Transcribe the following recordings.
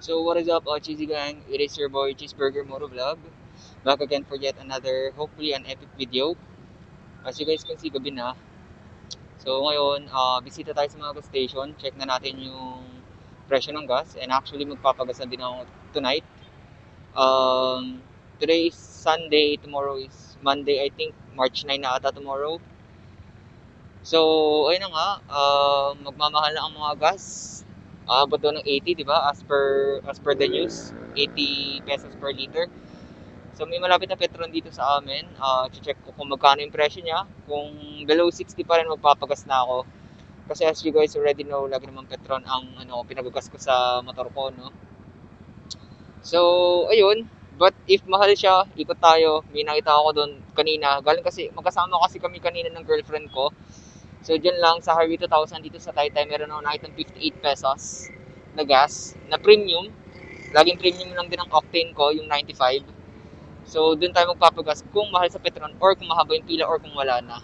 So what is up, Cheesy Gang? It is your boy Cheeseburger Moto Vlog. Back again for yet another, hopefully an epic video. As you guys can see, gabi na. So ngayon, bisita tayo sa mga gas station. Check na natin yung presyo ng gas. And actually, magpapagas na din ako tonight. Today is Sunday, tomorrow is Monday, I think. March 9 na ata tomorrow. So, ayun na nga, magmamahal na ang mga gas. Abot daw ng 80, di ba? As per the news, 80 pesos per liter. So may malapit na Petron dito sa amin. Check ko kung magkano yung presyo niya. Kung below 60 pa rin, magpapagas na ako. Kasi as you guys already know, lagi naman Petron ang pinagagas ko sa motor ko, no? So, ayun. But if mahal siya, ikot tayo. May nakita ako doon kanina. Galing kasi, magkasama kasi kami kanina ng girlfriend ko. So, dyan lang sa Harvey 2000 dito sa Taytay, meron ako nakita ng 58 pesos na gas, na premium. Laging premium lang din ang octane ko, yung 95. So, dun tayo magpapagas kung mahal sa Petron or kung mahaba yung pila or kung wala na.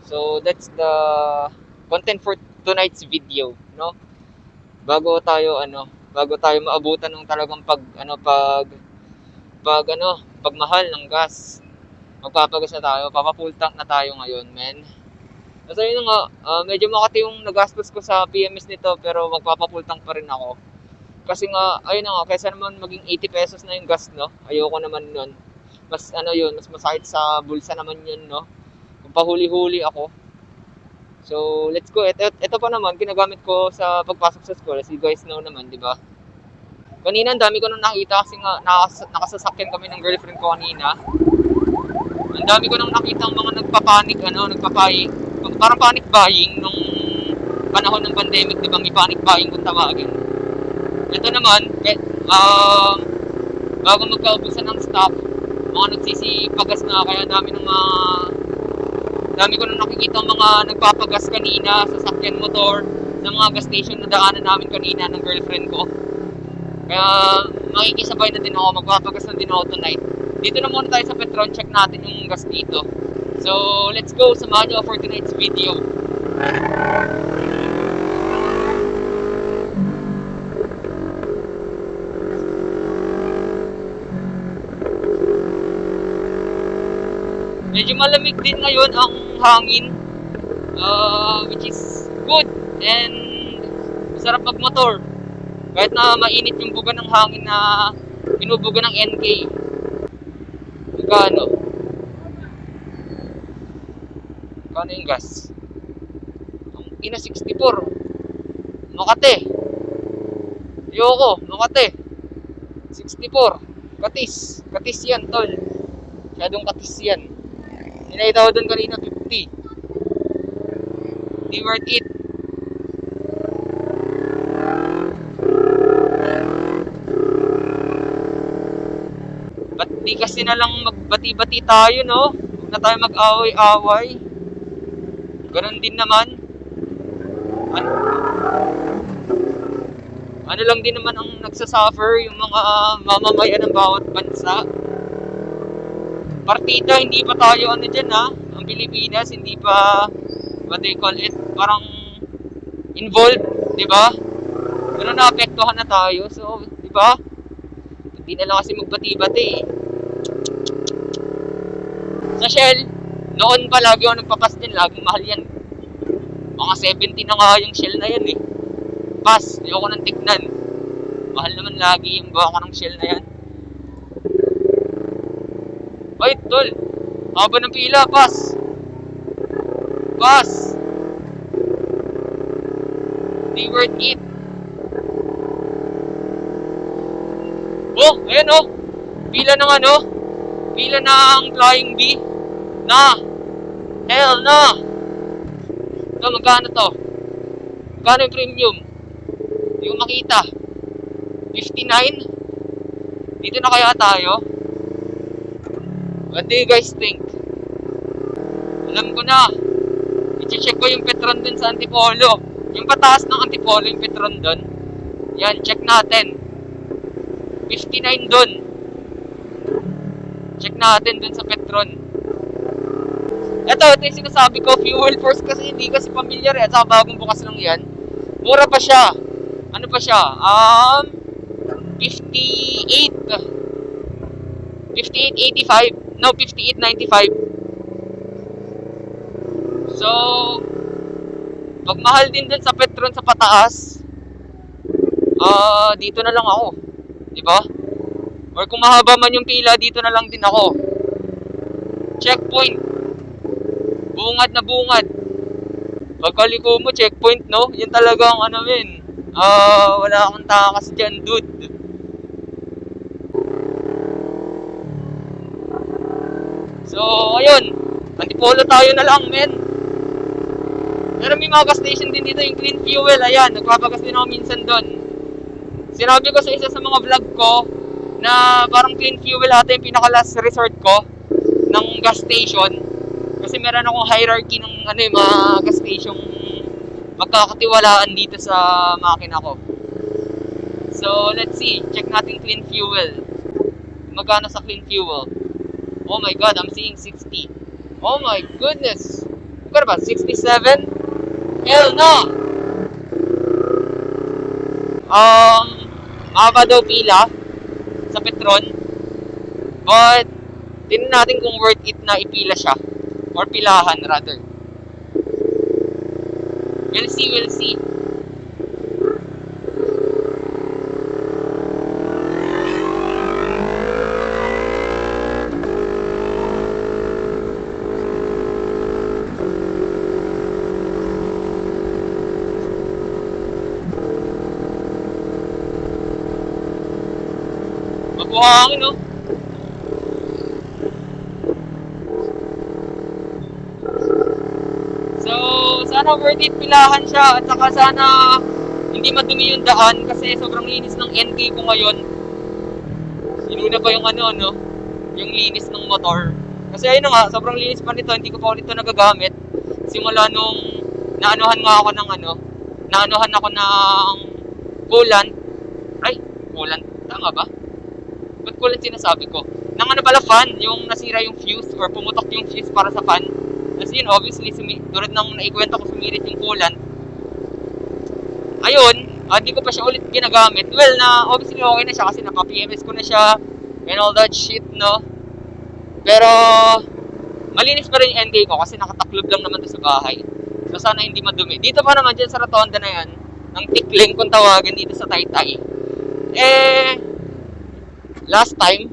So, that's the content for tonight's video, no? Bago tayo maabutan ng talagang pagmahal ng gas. Magpapagas na tayo, full tank na tayo ngayon, men. So yun nga, medyo makati yung nagastos ko sa PMS nito pero magpapa-full tank pa rin ako. Kasi nga, ayun nga, kaysa naman maging 80 pesos na yung gas, no? Ayoko naman nun. Mas mas masakit sa bulsa naman yun, no? Kung pahuli-huli ako. So, let's go. Ito pa naman, ginagamit ko sa pagpasok sa school. As you guys know naman, di ba? Kanina, ang dami ko nung nakita kasi nga nakasasakyan kami ng girlfriend ko kanina. Ang dami ko nung nakita ang mga nagpapanik, parang panic buying nung panahon ng pandemic, di ba? May panic buying kung tawagin. Ito naman, bago magkaubusan ng stock, mga nagsisipagas na, kaya dami ko nang nakikita mga nagpapagas kanina sa sakyan motor, sa mga gas station na daanan namin kanina ng girlfriend ko. Kaya makikisabay na din ako, magpapagas na din ako tonight. Dito na muna tayo sa Petron, check natin yung gas dito. So, let's go. Samahan nyo for tonight's video. Medyo malamig din ngayon ang hangin, which is good and masarap magmotor. Kahit na mainit yung buga ng hangin na binubuga ng NK. Magkano yung gas? Ang ina 64. Makate. Ayoko, Makate. 64. Katis yan, tol. Masyadong katis yan. Ninaitaw doon kanina 50. Di worth it. Ba't di kasi na lang magbati-bati tayo, no? Huwag na tayo mag-away-away. Ganon din naman. Ano lang din naman ang nagsasuffer, yung mga mamamayan ng bawat bansa. Partida, hindi pa tayo dyan, ha? Ang Pilipinas, hindi pa, what do you call it, parang involved, di ba? Pero naapektuhan na tayo, so, di ba? Hindi na lang kasi magbati-bati. Sa Shell, noon pa lagi ako nagpapas din, laging mahal yan. Mga 70 na nga yung Shell na yan, eh. Pass, ayoko nang tignan. Mahal naman lagi yung gawa ko ng Shell na yan. Ay, tol. Haba ng pila, pass. Pass. Di worth it. Oh, ayan oh. Pila ng pila ng Flying B. Hell na. Ito, magkano to? Magkano yung premium? Hindi ko makita. 59? Dito na kaya tayo? What do you guys think? Alam ko na. I-check ko yung Petron dun sa Antipolo. Yung pataas ng Antipolo, yung Petron dun. Yan, check natin. 59 dun. Check natin dun sa Petron. Ito yung sinasabi ko, Fuel Force kasi hindi kasi familiar at saka bagong bukas lang yan. Mura pa siya. Ano pa siya? 58. 58.85. No, 58.95. So, pag mahal din dun sa Petron sa pataas, dito na lang ako. Di ba? Or kung mahaba man yung pila, dito na lang din ako. Checkpoint. Bungad na bungad. Pagkaliko mo, checkpoint, no? Yan talagang ano yun. Wala akong takas dyan, dude. So, ayun. Antipolo tayo na lang, men. Pero may mga gas station din dito, yung Clean Fuel. Ayan, nagpapagas din ako minsan doon. Sinabi ko sa isa sa mga vlog ko na parang Clean Fuel ata yung pinaka-last resort ko ng gas station. Kasi meron akong hierarchy ng ano, yung mga gas station magkakatiwalaan dito sa makina ko. So, let's see. Check natin Clean Fuel. Magkano sa Clean Fuel? Oh my god, I'm seeing 60. Oh my goodness. Magkano ba? 67? Hell no! Mahaba daw pila sa Petron. But, tingnan natin kung worth it na ipila siya. Or pilahan rather. We'll see, we'll see. Mabuhangin, no? So, sana worth it pilahan siya at saka sana hindi madumi yung daan kasi sobrang linis ng NK ko ngayon. Inuna pa yung ano, no? Yung linis ng motor. Kasi ayun na nga, sobrang linis pa nito, hindi ko pa ulit ito nagagamit. Simula nung naanuhan ako ng coolant. Ay, coolant. Tama ba? Ba't coolant sinasabi ko? Nang ano pala fan, yung nasira yung fuse or pumutok yung fuse para sa fan. Kasi yun, obviously, tulad ng naikwento ko, sumirit yung coolant. Ayun, hindi ko pa siya ulit ginagamit. Well, obviously okay na siya kasi naka-PMS ko na siya and all that shit, no? Pero, malinis pa rin yung NK ko kasi nakataklob lang naman to sa bahay. So, sana hindi madumi. Dito pa naman dyan sa rotonda na yan, ng tikling kung tawagin dito sa Taytay. Last time,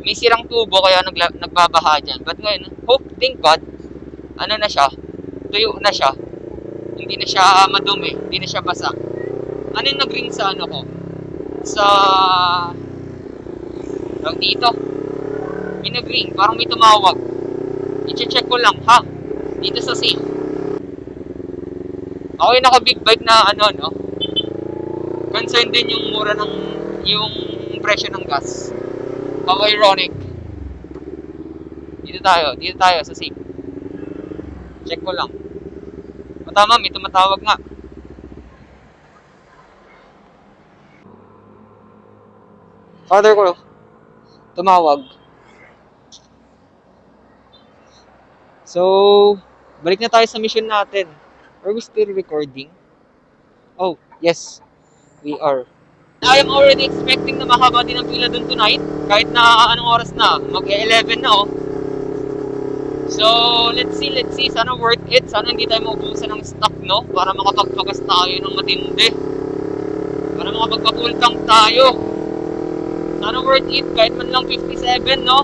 may sirang tubo kaya nagbabaha dyan. But ngayon, thank God, ano na siya, tuyo na siya. Hindi na siya madumi, hindi na siya basa. Ano yung nag-ring sa ano ko? Sa dito. May nag-ring, parang may tumawag. I-check ko lang, ha? Dito sa safe. Ako yung naka-big bike na ano, no? Concern din yung mura ng, yung presyo ng gas. How ironic. Dito tayo sa safe. Check ko lang. Tama, may tumatawag nga. Father ko, tumawag. So, balik na tayo sa mission natin. Are we still recording? Oh, yes. We are. I am already expecting na mahaba din ang pila dun tonight. Kahit na anong oras na. Mag-11 na, oh. So, let's see. Sana worth it. Sana hindi tayo maubusan ng stock, no? Para makapagpagas tayo ng matindi. Para makapagpa-full tank tayo. Sana worth it. Kahit man lang 57, no?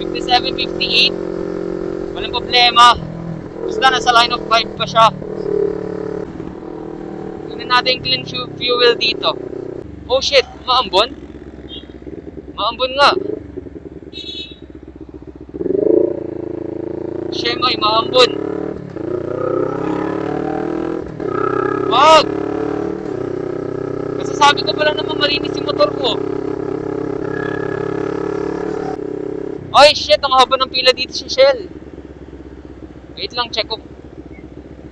57, 58. Walang problema. Basta nasa line of 5 pa siya. Tingnan natin yung clean fuel dito. Oh shit, maambon? Maambon nga. Shemay, maambon. Wag! Kasasabi ko pa lang naman malinis yung motor ko. Ay shit, ang haba ng pila dito sa Shell. Wait lang, check ko.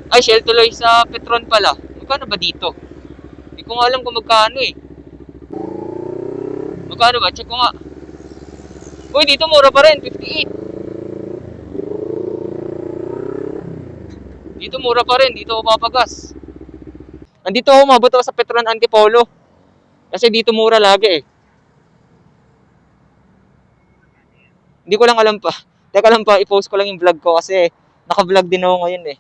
Ay, Shell tuloy sa Petron pala. Magkano ba dito? Hindi ko nga alam kung magkano eh. Magkano ba? Check ko nga. Uy, dito mura pa rin, 58. Dito mura pa rin, dito ako papagas. Andito ako, mabot ako sa Petron Antipolo. Kasi dito mura lagi eh. Hindi ko lang alam pa. Teka lang pa, i-post ko lang yung vlog ko kasi naka-vlog din ako ngayon eh.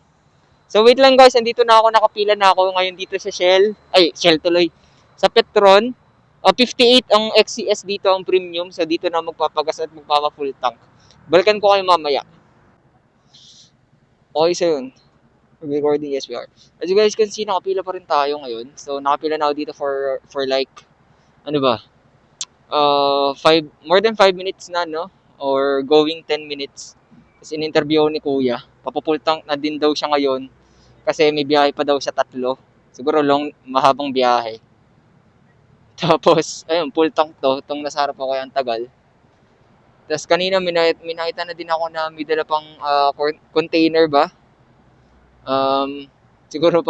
So wait lang guys, andito na ako, nakapila na ako ngayon dito sa Shell. Ay, Shell tuloy. Sa Petron. 58 ang XCS dito, ang premium. So dito na magpapagas at magpapa-full tank. Balikan ko kayo mamaya. Okay, so yun. Recording, yes we are. As you guys can see, nakapila pa rin tayo ngayon. So nakapila na ako dito for like, ano ba? More than 5 minutes na, no? Or going 10 minutes. Tapos in-interview ni Kuya. Papupull tank na din daw siya ngayon. Kasi may biyahe pa daw siya 3. Siguro mahabang biyahe. Tapos, ayun, full tank to. Itong nasa harap ako, ang tagal. Tapos kanina may nakita na din ako na may dala pang container ba? Siguro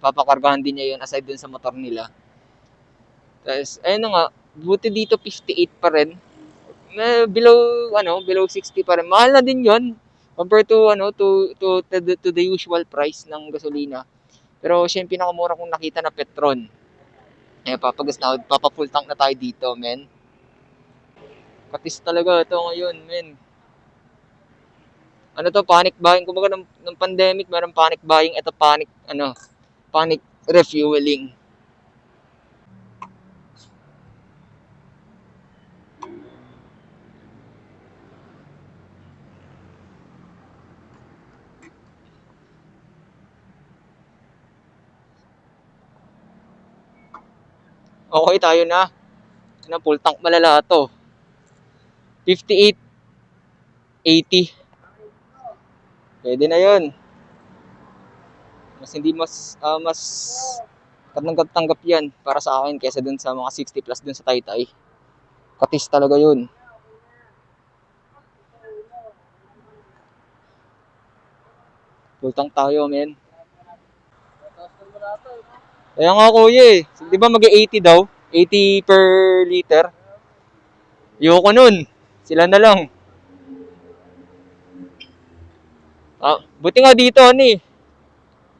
papakargahan din niya yun aside dun sa motor nila. Tapos, ayun na nga, buti dito 58 pa rin. Below 60 pa rin. Mahal na din yun. Compared to, to the usual price ng gasolina. Pero siya yung pinakamura kong nakita na Petron. Eh, papa-full tank na tayo dito, men. Katis talaga ito ngayon, men. Ano to, panic buying. Kumbaga ng pandemic, meron panic buying. Ito panic refueling. Okay, tayo na. Full tank malala to. 58, 80. Pwede na yun. Mas katanggap-tanggap yan para sa akin kaysa dun sa mga 60 plus dun sa Taytay. Katis talaga yun. Full tank tayo, men. Kaya nga kuya eh. Di ba mag-80 daw? 80 per liter. Ayoko nun. Sila na lang. Buti nga dito,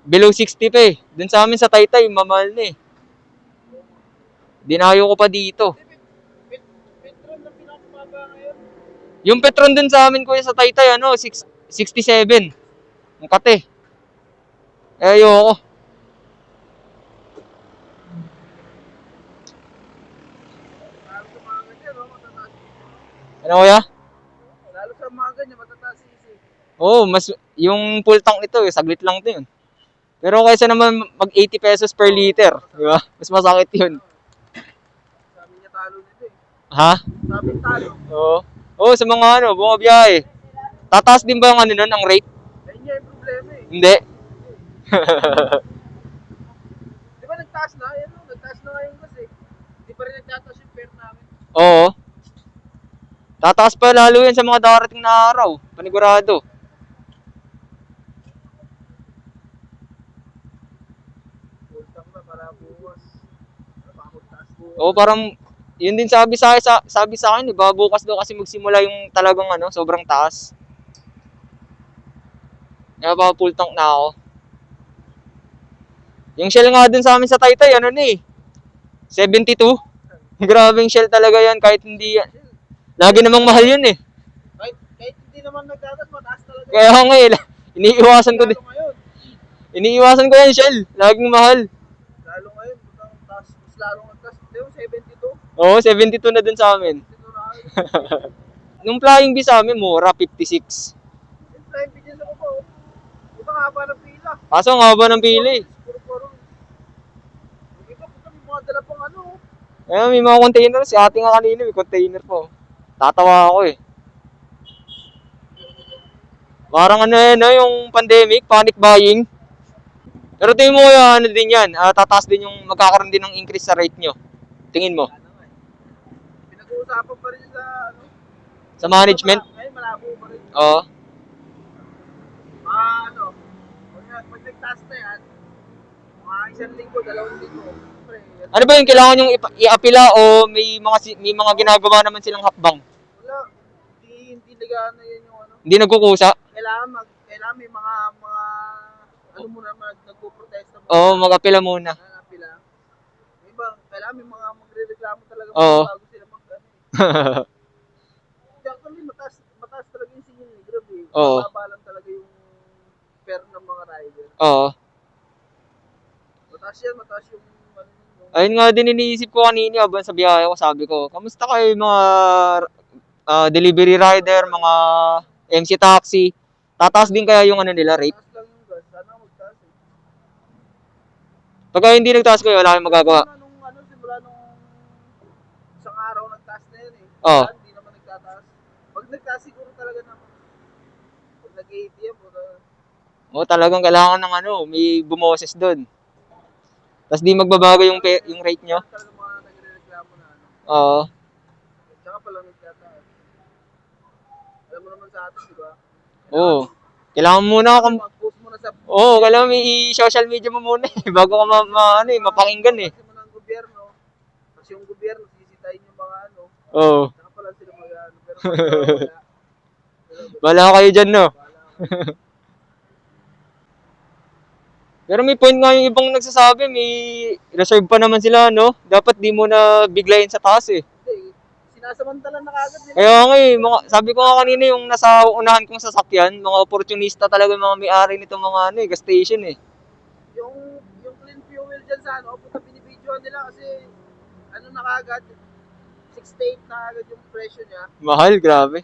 below 60 pa eh. Dun sa amin sa Taytay, mamahal na eh. Dinayo ko pa dito. Petron na pinakababa ngayon. Yung Petron dun sa amin kuya sa Taytay, 67. Ang kate. Ayoko. Ano kuya? Lalo sa mga ganyan, matataas sisi. Oo, yung full tank nito, saglit lang ito yun. Pero kaysa naman mag 80 pesos per liter, di ba? Mas masakit yun. Sabi niya talo nito eh. Ha? Sabi talo. Oo. Oo, sa mga bumabiyahe. Tataas din ba yung ang rate? Ayun niya yung problema eh. Hindi. Di ba nagtaas na? Nagtaas na ngayon kasi. Di pa rin nagtataas yung fare namin. Oo. Tataas pa lalo yan sa mga darating na araw. Panigurado. Oo, parang yun din sabi sa akin, bukas daw kasi magsimula yung talagang sobrang taas. Kaya pa full tank na ako. Yung Shell nga dun sa amin sa Taytay, 72. Grabing Shell talaga yan kahit hindi yan. Lagi namang mahal yun eh. Kahit hindi naman nagdadat, mataas talaga. Kaya nga iniiwasan ko din. Iniiwasan ko yan Shell, laging mahal. Lalo ngayon, mas lalong nagtaas. 72? Oo, 72 na dun sa amin. Nung flying bee sa amin, mura, 56. Yung flying bee dyan sa baba, ito nga haba ng pila. Kaso ang haba ng pila eh. Ito, may mga dala pang may mga container. Si ate nga kanina, may container po. Tatawa ako eh. Parang yung pandemic, panic buying. Pero tingin mo kaya din yan, tataas din yung, magkakaroon din ng increase sa rate nyo. Tingin mo? Pinag-uusapan pa rin sa management? Ay, malabo pa rin. Oo. Pag nagtaas na yan, mga 1 linggo, 2 linggo. Ano ba yung kailangan yung i-apila o may mga ginagawa naman silang hakbang? Wala. Hindi nagana yan yung Hindi nagkukusa? Kailangan may mga nagpo-protesta mo. Oo, mag-apila muna. Apila. Iba, kailangan may mga magre-reklamo talaga bago sila Actually, mataas grab eh. Oo. Mababa lang talaga yung fare ng mga rider. Oo. Mataas yung ano, yung Ayun nga din iniisip ko kanina habang sa biyahe ko, sabi ko, kamusta kayo mga delivery rider, mga MC taxi? Tataas din kaya yung ano nila rate? mataas lang yung gas. Sana magtaas eh. Pagka hindi nagtaas ko, wala kayong magagawa. Simula nung isang araw nagtaas na yun eh. Oo. Hindi naman nagtataas. Pag nagtaas siguro talaga naman. Pag nag-ATM, Oo, talagang kailangan ng ano, may bumoses doon. Tapos di magbabago yung rate nyo. talaga mga nagre-reklamo na ano. Oo. Tsaka pala nagtataas. Alam mo naman sa atin, di ba? Oo. Kailangan muna Mag-post mo na sa Oo, kailangan may i-social media mo muna eh, bago ka mapakinggan eh. kasi mo ng gobyerno. Kasi yung gobyerno, sisitahin yung mga ano. Oo. Tsaka pala sila mag-ano. Pero wala. Wala kayo dyan, no? Wala. Pero may point nga yung ibang nagsasabi, may reserve pa naman sila, no? Dapat di mo na biglayin sa taas eh. Hindi, sinasamantala na kagad nila. Kaya nga eh, sabi ko nga kanina yung nasa unahan kong sasakyan, mga opportunista talaga yung mga may-ari nito mga ano eh, gas station eh. Yung clean fuel dyan sa ano, puta binibidyoan nila kasi ano na kagad, 68 na agad yung presyo niya. Mahal, grabe.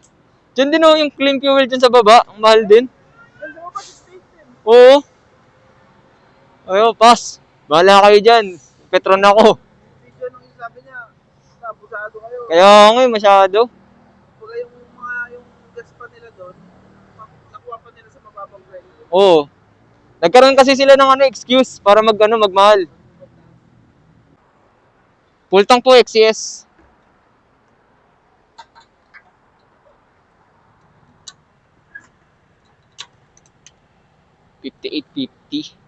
Diyan din oh, yung clean fuel dyan sa baba, ang mahal din. Yan sa baba, 68 din. Oo. Ayo, pass. Bahala kayo dyan. Petron ako. Video nung sabi niya, abusado kayo. Kaya nga masyado. Kumbaga yung gas pa nila doon, nakuha pa nila sa mababang presyo. Oo. Nagkaroon kasi sila ng ano, excuse para magmahal. Full tank po, XCS. $58.50.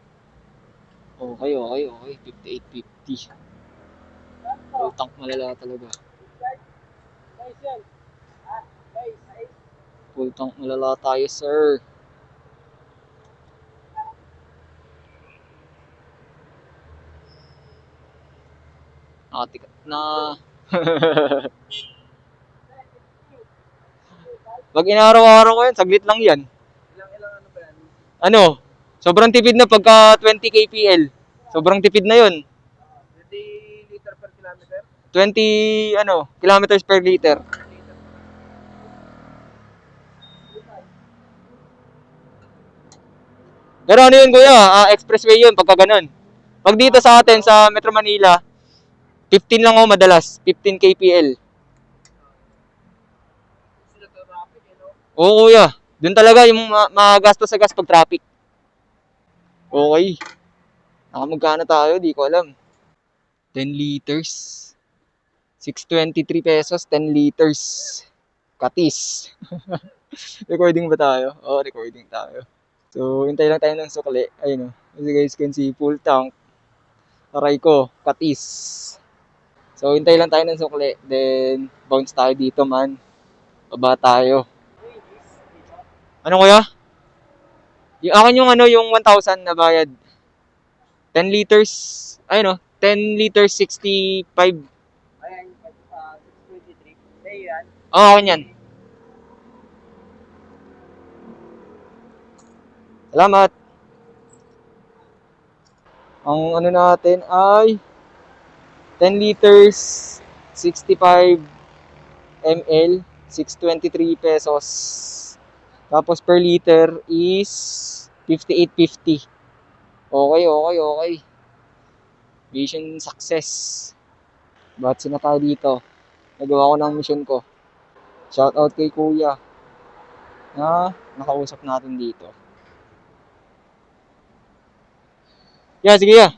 Okay. 58.50. Full tank malala talaga. Full tank malala tayo, sir. Nakatikat na. Pag inaraw-araw ko yun, saglit lang yan. Ilang ano ba yan? Ano? Sobrang tipid na pagka 20 kpl. Sobrang tipid na yun. 20 liter per kilometer? 20 kilometers per liter. Pero ano yun kuya, expressway yun pagka ganun. Pag dito sa atin sa Metro Manila, 15 lang ako madalas, 15 kpl. Sila to traffic, you know? Oo kuya, dun talaga yung magasto sa gas pag traffic. Okay. Nakamagkano tayo, di ko alam. 10 liters. 623 pesos, 10 liters. Katis. Recording ba tayo? Oo, recording tayo. So, hintay lang tayo ng sukli. Ayun o. As you guys can see, full tank. Aray ko, katis. So, hintay lang tayo ng sukli. Then, bounce tayo dito man. Baba tayo. Ano kuya? Yung akin yung 1,000 na bayad. 10 liters. Ayun o. 10 liters, 65. Ayan, 623. Sa'yo yan? Oo, akin yan. Salamat. Ang ano natin ay 10 liters, 65 ml, 623 pesos. Tapos per liter is 58.50. Okay. Mission success. Batsi na tayo dito. Nagawa ko ng mission ko. Shout out kay kuya na nakausap natin dito. Yeah, sige ya.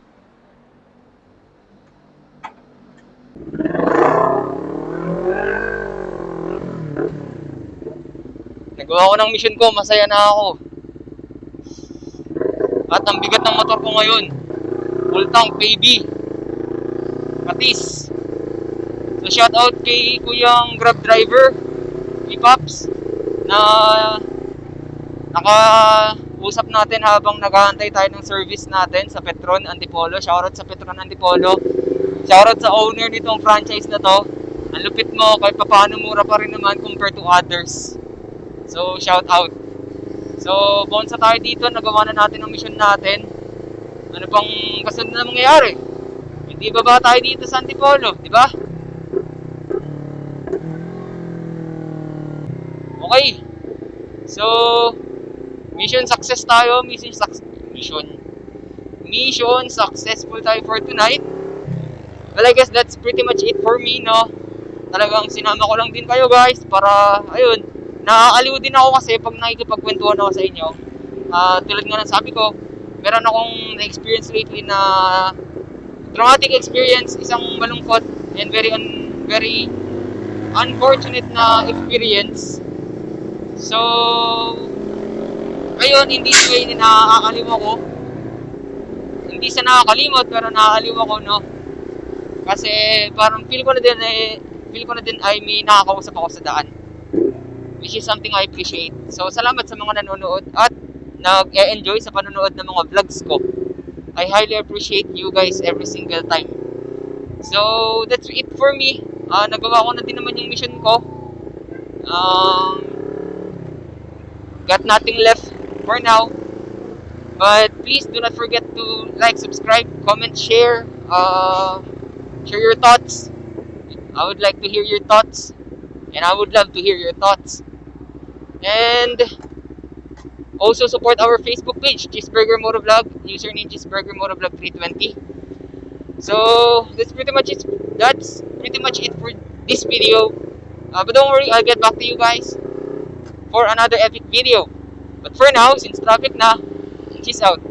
Nagawa ko ng mission ko, masaya na ako. At ang bigat ng motor ko ngayon, full tank baby. Katis. So shout out kay kuyang Grab driver, kay Pops, na nakausap natin habang nag-aantay tayo ng service natin sa Petron Antipolo. Shoutout sa Petron Antipolo. Shoutout sa owner nitong franchise na to. Ang lupit mo, kahit paano mura pa rin naman compared to others. So, shout out. So, bonsa tayo dito, nagawa na natin ang mission natin. Ano pang kasunod na mangyayari? Hindi ba tayo dito sa Antipolo, di ba? Okay. So, mission success tayo. Mission successful tayo for tonight. Well, I guess that's pretty much it for me, no? Talagang sinama ko lang din kayo, guys, para, ayun, nakakaliw din ako kasi pag nakikipagkwentuhan ako sa inyo. Tulad nga ng sabi ko, meron akong na-experience lately na traumatic experience, isang malungkot and very unfortunate na experience. So, ayun, hindi way nakakaliw ako. Hindi sa nakakalimot, pero nakakaliw ako, no? Kasi parang feel ko na din ay may nakakausap ako sa daan. Which is something I appreciate. So, salamat sa mga nanonood at nag-e-enjoy sa panonood ng mga vlogs ko. I highly appreciate you guys every single time. So, that's it for me. Nagawa ko na din naman yung mission ko. Got nothing left for now. But please do not forget to like, subscribe, comment, share. Share your thoughts. I would like to hear your thoughts. And I would love to hear your thoughts. And also support our Facebook page, Cheeseburger Motovlog, username Cheeseburger Motovlog 320. So that's pretty much it for this video. But don't worry, I'll get back to you guys for another epic video. But for now, since traffic na, cheese out.